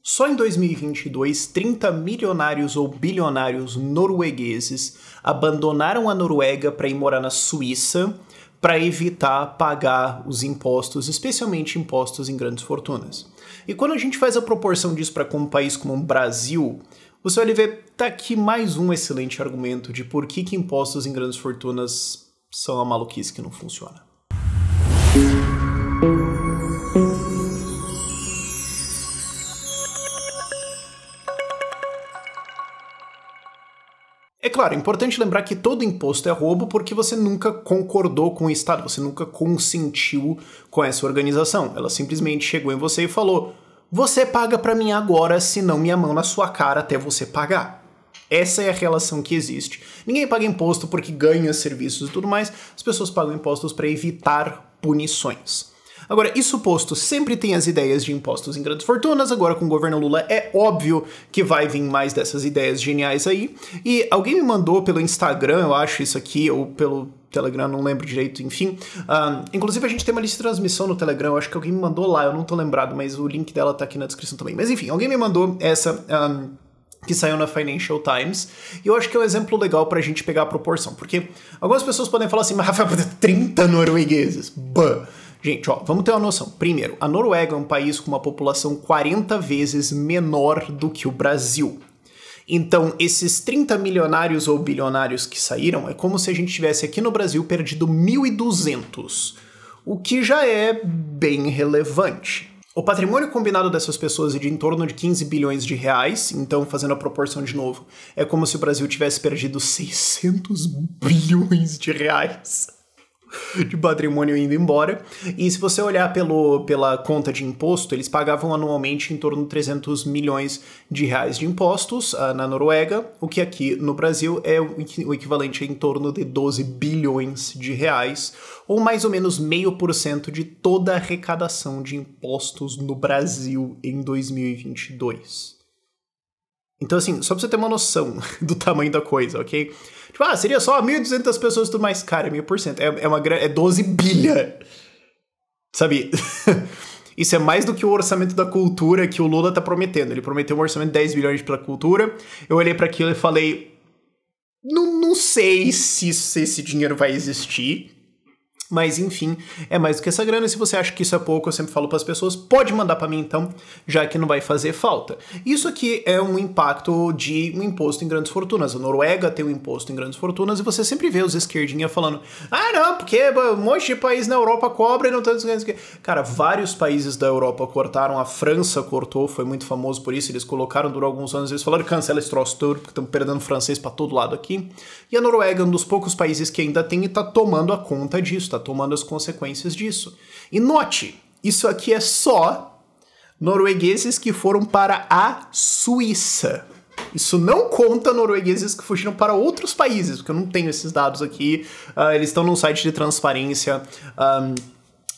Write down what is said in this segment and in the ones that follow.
Só em 2022, 30 milionários ou bilionários noruegueses abandonaram a Noruega para ir morar na Suíça para evitar pagar os impostos, especialmente impostos em grandes fortunas. E quando a gente faz a proporção disso para um país como o Brasil, você vai ver, tá aqui mais um excelente argumento de por que impostos em grandes fortunas são a maluquice que não funciona. É claro, é importante lembrar que todo imposto é roubo porque você nunca concordou com o Estado, você nunca consentiu com essa organização. Ela simplesmente chegou em você e falou: você paga pra mim agora, senão minha mão na sua cara até você pagar. Essa é a relação que existe. Ninguém paga imposto porque ganha serviços e tudo mais, as pessoas pagam impostos para evitar punições. Agora, isso posto, sempre tem as ideias de impostos em grandes fortunas, agora com o governo Lula é óbvio que vai vir mais dessas ideias geniais aí, e alguém me mandou pelo Instagram, eu acho isso aqui, ou pelo Telegram, não lembro direito, enfim. Inclusive a gente tem uma lista de transmissão no Telegram, eu acho que alguém me mandou lá, eu não tô lembrado, mas o link dela tá aqui na descrição também. Mas enfim, alguém me mandou essa... que saiu na Financial Times, e eu acho que é um exemplo legal pra gente pegar a proporção, porque algumas pessoas podem falar assim, mas Rafael, 30 noruegueses, Gente, ó, vamos ter uma noção. Primeiro, a Noruega é um país com uma população 40 vezes menor do que o Brasil. Então, esses 30 milionários ou bilionários que saíram, é como se a gente tivesse aqui no Brasil perdido 1.200, o que já é bem relevante. O patrimônio combinado dessas pessoas é de em torno de 15 bilhões de reais, então, fazendo a proporção de novo, é como se o Brasil tivesse perdido 600 bilhões de reais de patrimônio indo embora. E se você olhar pela conta de imposto, eles pagavam anualmente em torno de 300 milhões de reais de impostos na Noruega, o que aqui no Brasil é o equivalente a em torno de 12 bilhões de reais, ou mais ou menos 0,5% de toda a arrecadação de impostos no Brasil em 2022. Então, assim, só pra você ter uma noção do tamanho da coisa, ok? Tipo, seria só 1.200 pessoas e tudo mais. Cara, 1.000%. É 12 bilha. Sabe? Isso é mais do que o orçamento da cultura que o Lula tá prometendo. Ele prometeu um orçamento de 10 bilhões pra cultura. Eu olhei pra aquilo e falei... Não sei se esse dinheiro vai existir. Mas, enfim, é mais do que essa grana. Se você acha que isso é pouco, eu sempre falo para as pessoas, pode mandar para mim então, já que não vai fazer falta. Isso aqui é um impacto de um imposto em grandes fortunas. A Noruega tem um imposto em grandes fortunas e você sempre vê os esquerdinha falando, não, porque um monte de país na Europa cobra e não tem... Cara, vários países da Europa cortaram, a França cortou, foi muito famoso por isso, eles colocaram, durou alguns anos, eles falaram, cancela esse troço todo, porque estamos perdendo francês para todo lado aqui. E a Noruega é um dos poucos países que ainda tem e tá tomando a conta disso, tá tomando as consequências disso. E note, isso aqui é só noruegueses que foram para a Suíça. Isso não conta noruegueses que fugiram para outros países, porque eu não tenho esses dados aqui. Eles estão num site de transparência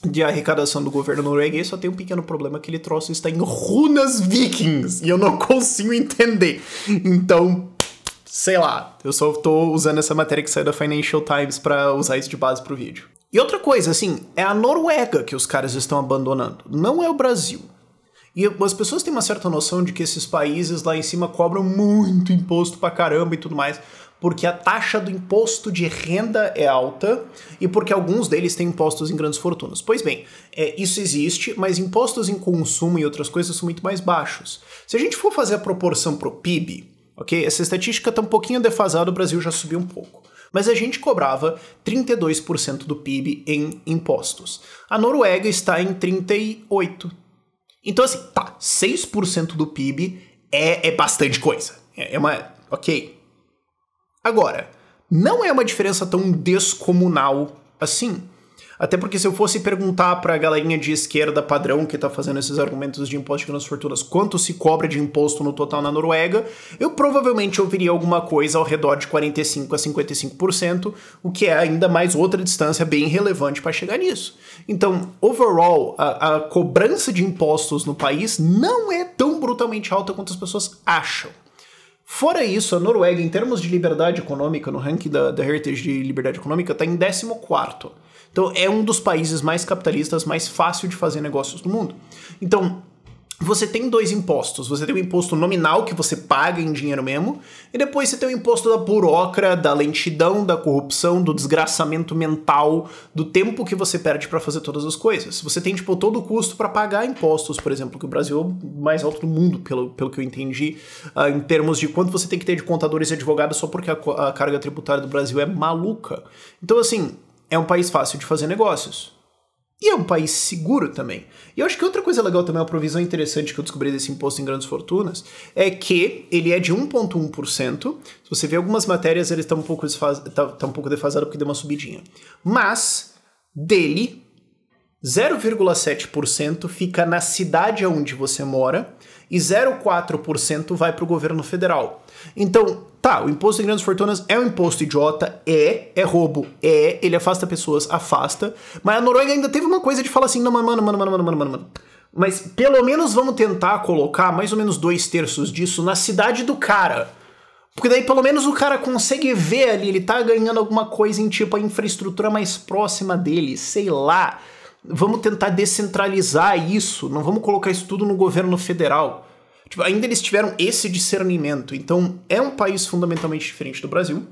de arrecadação do governo norueguês, só tem um pequeno problema que ele trouxe, está em runas vikings, e eu não consigo entender. Então... sei lá, eu só tô usando essa matéria que saiu da Financial Times pra usar isso de base pro vídeo. E outra coisa, assim, é a Noruega que os caras estão abandonando, não é o Brasil. E as pessoas têm uma certa noção de que esses países lá em cima cobram muito imposto pra caramba e tudo mais, porque a taxa do imposto de renda é alta e porque alguns deles têm impostos em grandes fortunas. Pois bem, isso existe, mas impostos em consumo e outras coisas são muito mais baixos. Se a gente for fazer a proporção pro PIB, ok? Essa estatística está um pouquinho defasada, o Brasil já subiu um pouco. Mas a gente cobrava 32% do PIB em impostos. A Noruega está em 38%. Então, assim, 6% do PIB é bastante coisa. Ok. Agora, não é uma diferença tão descomunal assim. Até porque se eu fosse perguntar pra galerinha de esquerda padrão que tá fazendo esses argumentos de imposto de grandes fortunas quanto se cobra de imposto no total na Noruega, eu provavelmente ouviria alguma coisa ao redor de 45% a 55%, o que é ainda mais outra distância bem relevante para chegar nisso. Então, overall, a cobrança de impostos no país não é tão brutalmente alta quanto as pessoas acham. Fora isso, a Noruega, em termos de liberdade econômica, no ranking da Heritage de liberdade econômica, está em 14º. Então, é um dos países mais capitalistas, mais fácil de fazer negócios do mundo. Então, você tem dois impostos. Você tem o imposto nominal, que você paga em dinheiro mesmo, e depois você tem o imposto da burocra, da lentidão, da corrupção, do desgraçamento mental, do tempo que você perde para fazer todas as coisas. Você tem, tipo, todo o custo para pagar impostos, por exemplo, que o Brasil é o mais alto do mundo, pelo que eu entendi, em termos de quanto você tem que ter de contadores e advogados só porque a carga tributária do Brasil é maluca. Então, assim, é um país fácil de fazer negócios. E é um país seguro também. E eu acho que outra coisa legal também, uma provisão interessante que eu descobri desse imposto em grandes fortunas, é que ele é de 1,1%. Se você vê algumas matérias, ele está um pouco defasado porque deu uma subidinha. Mas, dele, 0,7% fica na cidade onde você mora e 0,4% vai para o governo federal. Então, tá, o imposto em grandes fortunas é um imposto idiota, é roubo, ele afasta pessoas, afasta, mas a Noruega ainda teve uma coisa de falar assim, não, mano, mas pelo menos vamos tentar colocar mais ou menos 2/3 disso na cidade do cara. Porque daí pelo menos o cara consegue ver ali, ele tá ganhando alguma coisa em tipo a infraestrutura mais próxima dele, sei lá. Vamos tentar descentralizar isso, não vamos colocar isso tudo no governo federal. Tipo, ainda eles tiveram esse discernimento, então é um país fundamentalmente diferente do Brasil,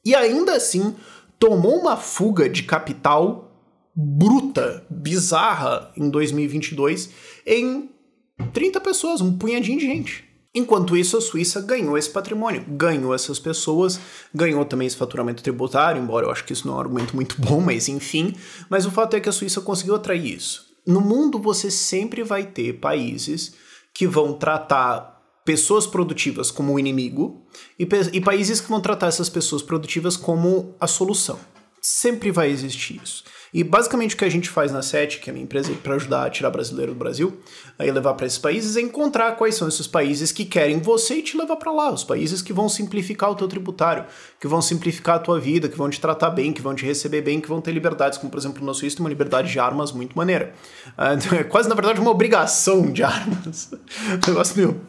e ainda assim tomou uma fuga de capital bruta, bizarra, em 2022, em 30 pessoas, um punhadinho de gente. Enquanto isso, a Suíça ganhou esse patrimônio, ganhou essas pessoas, ganhou também esse faturamento tributário, embora eu acho que isso não é um argumento muito bom, mas enfim. Mas o fato é que a Suíça conseguiu atrair isso. No mundo, você sempre vai ter países que vão tratar pessoas produtivas como o inimigo e países que vão tratar essas pessoas produtivas como a solução. Sempre vai existir isso. E basicamente o que a gente faz na SET, que é a minha empresa para ajudar a tirar brasileiro do Brasil, aí levar para esses países, é encontrar quais são esses países que querem você e te levar para lá. Os países que vão simplificar o teu tributário, que vão simplificar a tua vida, que vão te tratar bem, que vão te receber bem, que vão ter liberdades, como por exemplo na Suíça tem uma liberdade de armas muito maneira. É quase na verdade uma obrigação de armas. Um negócio meio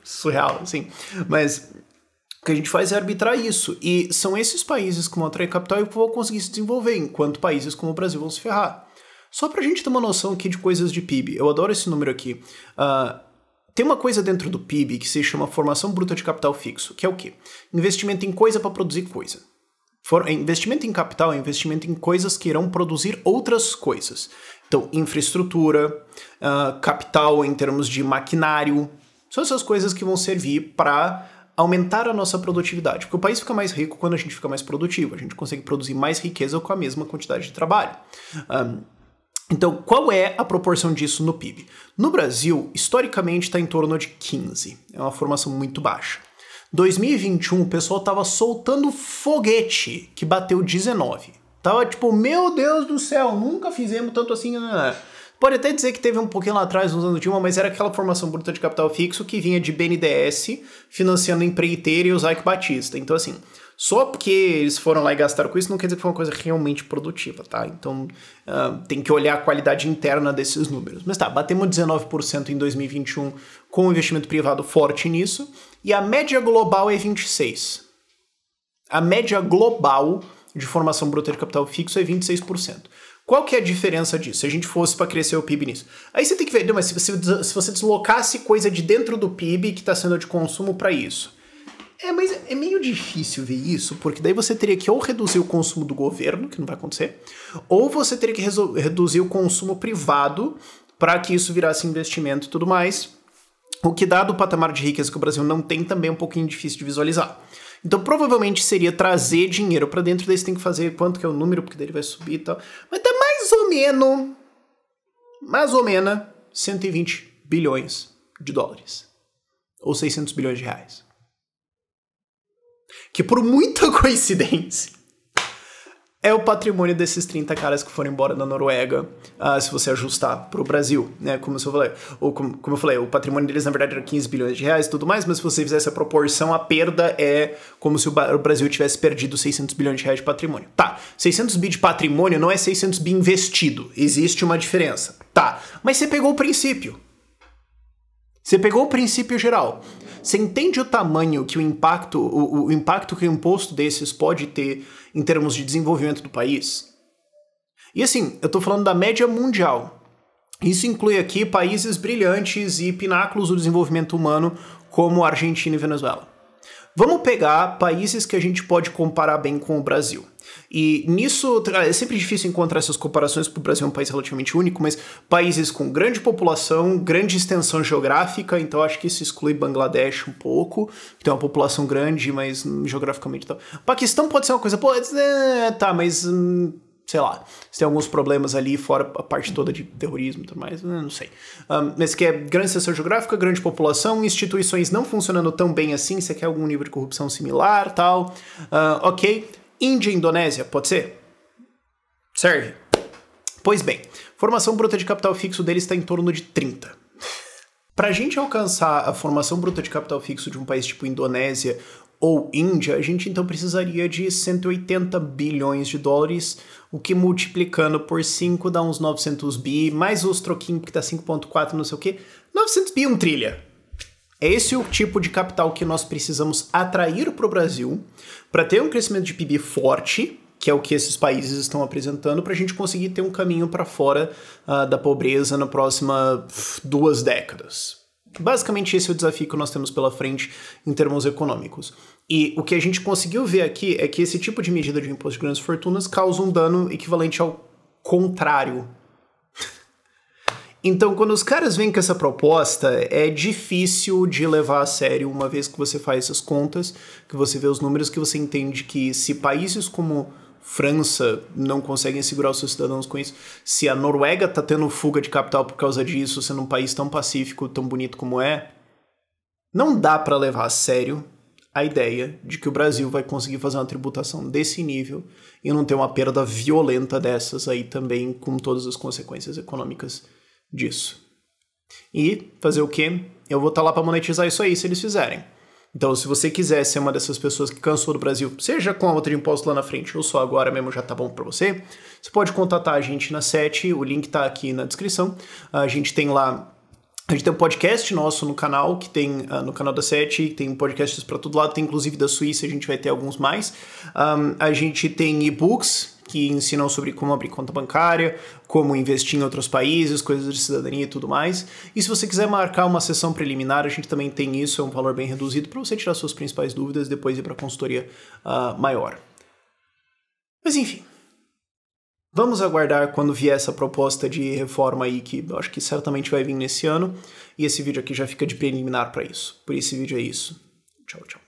surreal, assim. Mas o que a gente faz é arbitrar isso, e são esses países que vão atrair capital e que vão conseguir se desenvolver, enquanto países como o Brasil vão se ferrar. Só pra gente ter uma noção aqui de coisas de PIB, eu adoro esse número aqui. Tem uma coisa dentro do PIB que se chama formação bruta de capital fixo, que é o quê? Investimento em coisa para produzir coisa. Investimento em capital é investimento em coisas que irão produzir outras coisas. Então, infraestrutura, capital em termos de maquinário, são essas coisas que vão servir para aumentar a nossa produtividade, porque o país fica mais rico quando a gente fica mais produtivo, a gente consegue produzir mais riqueza com a mesma quantidade de trabalho. Então, qual é a proporção disso no PIB? No Brasil, historicamente, está em torno de 15, é uma formação muito baixa. 2021, o pessoal tava soltando foguete, que bateu 19. Tava tipo, meu Deus do céu, nunca fizemos tanto assim, Pode até dizer que teve um pouquinho lá atrás, nos anos Dilma, mas era aquela formação bruta de capital fixo que vinha de BNDES, financiando a empreiteira e o Ike Batista. Então, assim, só porque eles foram lá e gastaram com isso, não quer dizer que foi uma coisa realmente produtiva, tá? Então, tem que olhar a qualidade interna desses números. Mas tá, batemos 19% em 2021 com o investimento privado forte nisso, e a média global é 26%. A média global de formação bruta de capital fixo é 26%. Qual que é a diferença disso, se a gente fosse para crescer o PIB nisso? Aí você tem que ver, mas se você deslocasse coisa de dentro do PIB que está sendo de consumo para isso. Mas é meio difícil ver isso, porque daí você teria que ou reduzir o consumo do governo, que não vai acontecer, ou você teria que reduzir o consumo privado para que isso virasse investimento e tudo mais, o que dado o patamar de riqueza que o Brasil não tem também é um pouquinho difícil de visualizar. Então, provavelmente seria trazer dinheiro para dentro, daí você tem que fazer quanto que é o número, porque daí ele vai subir e tal. Mas tá mais ou menos, 120 bilhões de dólares. Ou 600 bilhões de reais. Que por muita coincidência é o patrimônio desses 30 caras que foram embora da Noruega, se você ajustar pro Brasil, né, como eu falei, o patrimônio deles na verdade era 15 bilhões de reais e tudo mais, mas se você fizesse a proporção, a perda é como se o Brasil tivesse perdido 600 bilhões de reais de patrimônio. Tá, 600 bi de patrimônio não é 600 bi investido, existe uma diferença. Tá, mas você pegou o princípio. Você pegou o princípio geral. Você entende o tamanho que o impacto que um imposto desses pode ter em termos de desenvolvimento do país? E assim, eu tô falando da média mundial. Isso inclui aqui países brilhantes e pináculos do desenvolvimento humano, como Argentina e Venezuela. Vamos pegar países que a gente pode comparar bem com o Brasil. E nisso, é sempre difícil encontrar essas comparações, porque o Brasil é um país relativamente único, mas países com grande população, grande extensão geográfica, então acho que isso exclui Bangladesh um pouco, que tem uma população grande, mas geograficamente tá. Paquistão pode ser uma coisa, mas sei lá, se tem alguns problemas ali, fora a parte toda de terrorismo e tudo mais, não sei. Mas que é grande extensão geográfica, grande população, instituições não funcionando tão bem assim, você quer algum nível de corrupção similar, tal. Ok. Índia e Indonésia, pode ser? Serve? Pois bem, formação bruta de capital fixo deles está em torno de 30. Para a gente alcançar a formação bruta de capital fixo de um país tipo Indonésia ou Índia, a gente então precisaria de 180 bilhões de dólares, o que multiplicando por 5 dá uns 900 bi, mais os troquinhos que dá 5.4, não sei o que, 900 bi, 1 trilha. É esse o tipo de capital que nós precisamos atrair para o Brasil para ter um crescimento de PIB forte, que é o que esses países estão apresentando, para a gente conseguir ter um caminho para fora da pobreza na próxima 2 décadas. Basicamente esse é o desafio que nós temos pela frente em termos econômicos. E o que a gente conseguiu ver aqui é que esse tipo de medida de imposto de grandes fortunas causa um dano equivalente ao contrário. Então, quando os caras vêm com essa proposta, é difícil de levar a sério uma vez que você faz essas contas, que você vê os números, que você entende que se países como França não conseguem segurar os seus cidadãos com isso, se a Noruega tá tendo fuga de capital por causa disso, sendo um país tão pacífico, tão bonito como é, não dá para levar a sério a ideia de que o Brasil vai conseguir fazer uma tributação desse nível e não ter uma perda violenta dessas aí também, com todas as consequências econômicas disso. E fazer o quê? Eu vou estar lá para monetizar isso aí se eles fizerem. Então, se você quiser ser uma dessas pessoas que cansou do Brasil, seja com a outra de imposto lá na frente ou só agora mesmo já tá bom para você, você pode contatar a gente na SET, o link tá aqui na descrição. A gente tem lá, a gente tem um podcast nosso no canal, que tem no canal da SET, tem podcasts para todo lado, tem inclusive da Suíça, a gente vai ter alguns mais. A gente tem e-books que ensinam sobre como abrir conta bancária, como investir em outros países, coisas de cidadania e tudo mais. E se você quiser marcar uma sessão preliminar, a gente também tem isso, é um valor bem reduzido para você tirar suas principais dúvidas e depois ir para a consultoria maior. Mas enfim, vamos aguardar quando vier essa proposta de reforma aí, que eu acho que certamente vai vir nesse ano, e esse vídeo aqui já fica de preliminar para isso. Por esse vídeo é isso. Tchau, tchau.